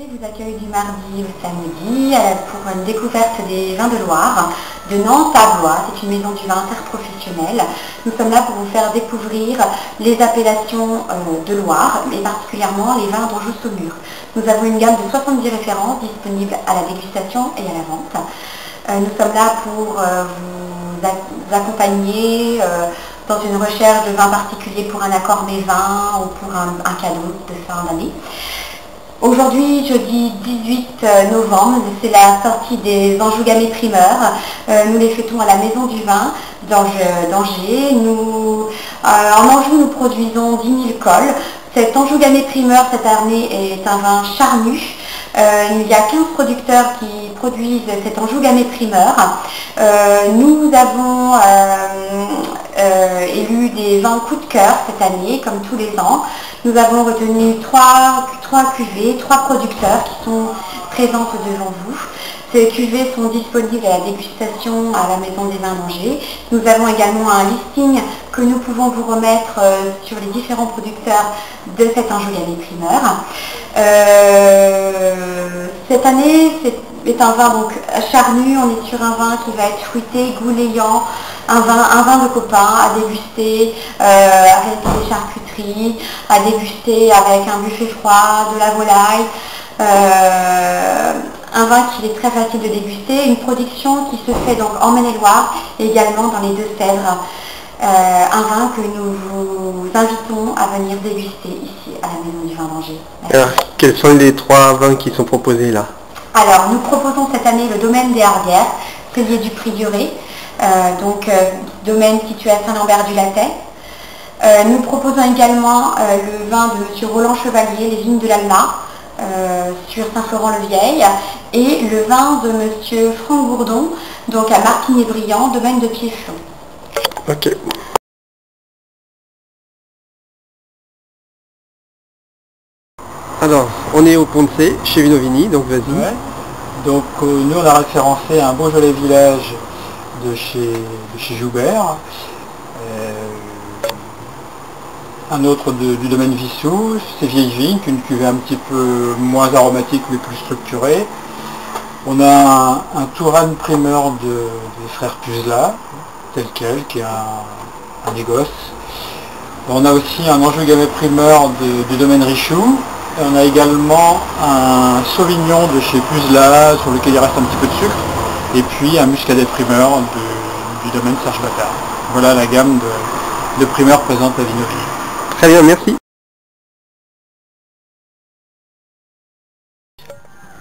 Je vous accueille du mardi au samedi pour une découverte des vins de Loire de Nantes à Blois. C'est une maison du vin interprofessionnelle. Nous sommes là pour vous faire découvrir les appellations de Loire, et particulièrement les vins d'Anjou-Saumur. Nous avons une gamme de 70 références disponibles à la dégustation et à la vente. Nous sommes là pour vous accompagner dans une recherche de vin particulier pour un accord des vins ou pour un cadeau de fin d'année. Aujourd'hui, jeudi 18 novembre, c'est la sortie des Anjou Gamay primeurs. Nous les fêtons à la Maison du Vin d'Angers. En Anjou, nous produisons 10 000 cols. Cet Anjou Gamay primeur cette année est un vin charnu. Il y a 15 producteurs qui produisent cet Anjou Gamay primeur. Nous avons élu des vins coup de cœur cette année, comme tous les ans. Nous avons retenu trois cuvées, 3 producteurs qui sont présents devant vous. Ces cuvées sont disponibles à la dégustation à la Maison des Vins d'Angers. Nous avons également un listing que nous pouvons vous remettre sur les différents producteurs de cet Anjou Gamay primeur. Cette année, c'est un vin donc charnu. On est sur un vin qui va être fruité, gouléant, un vin de copain à déguster avec des charcuteries, à déguster avec un buffet froid, de la volaille. Un vin qui est très facile de déguster, une production qui se fait donc en Maine-et-Loire et également dans les Deux-Sèvres. Un vin que nous vous invitons à venir déguster ici à la Maison du Vin d'Angers. Alors, quels sont les 3 vins qui sont proposés là? Alors, nous proposons cette année le domaine des Hardières, cellier du Prieuré, domaine situé à Saint-Lambert-du-Lattay. Nous proposons également le vin de M. Roland Chevalier, les vignes de l'Alma, sur Saint-Florent-le-Vieil, et le vin de M. Franck Bourdon, donc à Martigny-Briand, domaine de Piéflon. Ok. Alors, on est au Pont de C, chez Vinovini, donc vas-y. Ouais. Donc nous on a référencé un Beaujolais village de chez Joubert, un autre du domaine Vissou, c'est Vieille Vigne, une cuvée un petit peu moins aromatique mais plus structurée. On a un Touraine primeur des frères Puzelat, tel quel, qui est un négoce. On a aussi un Anjou Gamay primeur du domaine Richoux. Et on a également un Sauvignon de chez Puzelat, sur lequel il reste un petit peu de sucre. Et puis un Muscadet primeur du domaine Serge Bataille. Voilà la gamme de primeurs présente à Vinovini. Très bien, merci.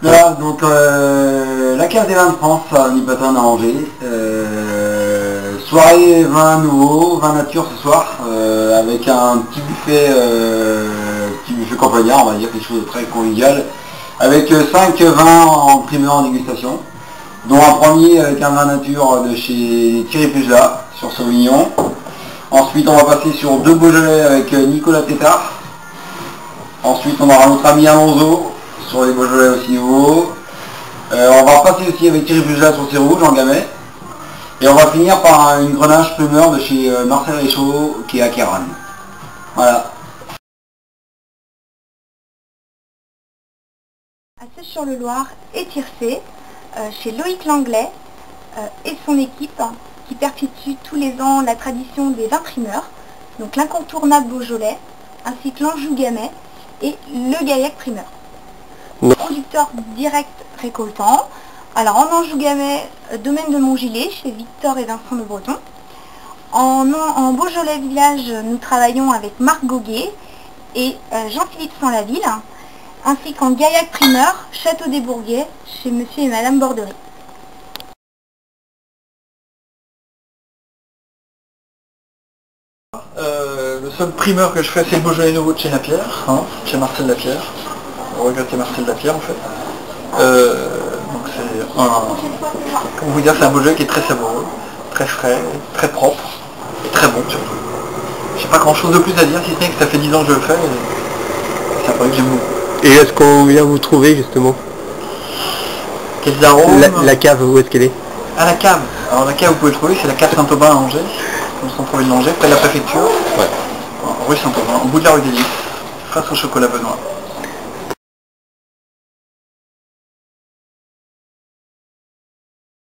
Voilà, donc la cave des vins de France à Nipatin à Angers. Soirée vin nouveau, vin nature ce soir, avec un petit buffet campagnard, on va dire, quelque chose de très convivial, avec 5 vins en primeur en dégustation, dont un premier avec un vin nature de chez Thierry Puzelat sur Sauvignon. Ensuite on va passer sur 2 Beaujolais avec Nicolas Tétard. Ensuite on aura notre ami Alonso sur les Beaujolais aussi nouveaux. On va passer aussi avec Thierry Puzelat sur ses rouges en Gamay. Et on va finir par une Grenache primeur de chez Marcel Richaud qui est à Kéran. Voilà. À Sèche-sur-le-Loir et Tircé, chez Loïc Langlais et son équipe, qui perpétue tous les ans la tradition des vins primeurs, donc l'incontournable Beaujolais, ainsi que l'Anjou Gamay et le Gaillac primeur. Producteur direct récoltant. Alors en Anjou Gamay, domaine de Montgilet, chez Victor et Vincent Le Breton. En Beaujolais village, nous travaillons avec Marc Goguet et Jean-Philippe Sans-Laville, ainsi qu'en Gaillac primeur, Château des Bourguets, chez Monsieur et Madame Borderie. Le seul primeur que je fais, c'est le Beaujolais nouveau de chez Lapierre, chez Marcel Lapierre. On regrette Marcel Lapierre en fait. Donc c'est comment vous dire, c'est un Beaujolais qui est très savoureux, très frais, très propre, et très bon surtout. J'ai pas grand chose de plus à dire, si ce n'est que ça fait 10 ans que je le fais, et c'est un produit que j'aime beaucoup. Et est-ce qu'on vient vous trouver justement? Quels arômes? La cave, où est-ce qu'elle est? À la cave. Alors la cave, vous pouvez le trouver, c'est la cave Saint-Aubin à Angers, comme se trouve de l'Angers, près de la préfecture, rue Saint-Aubin, au bout de la rue des Lys, face au chocolat Benoît.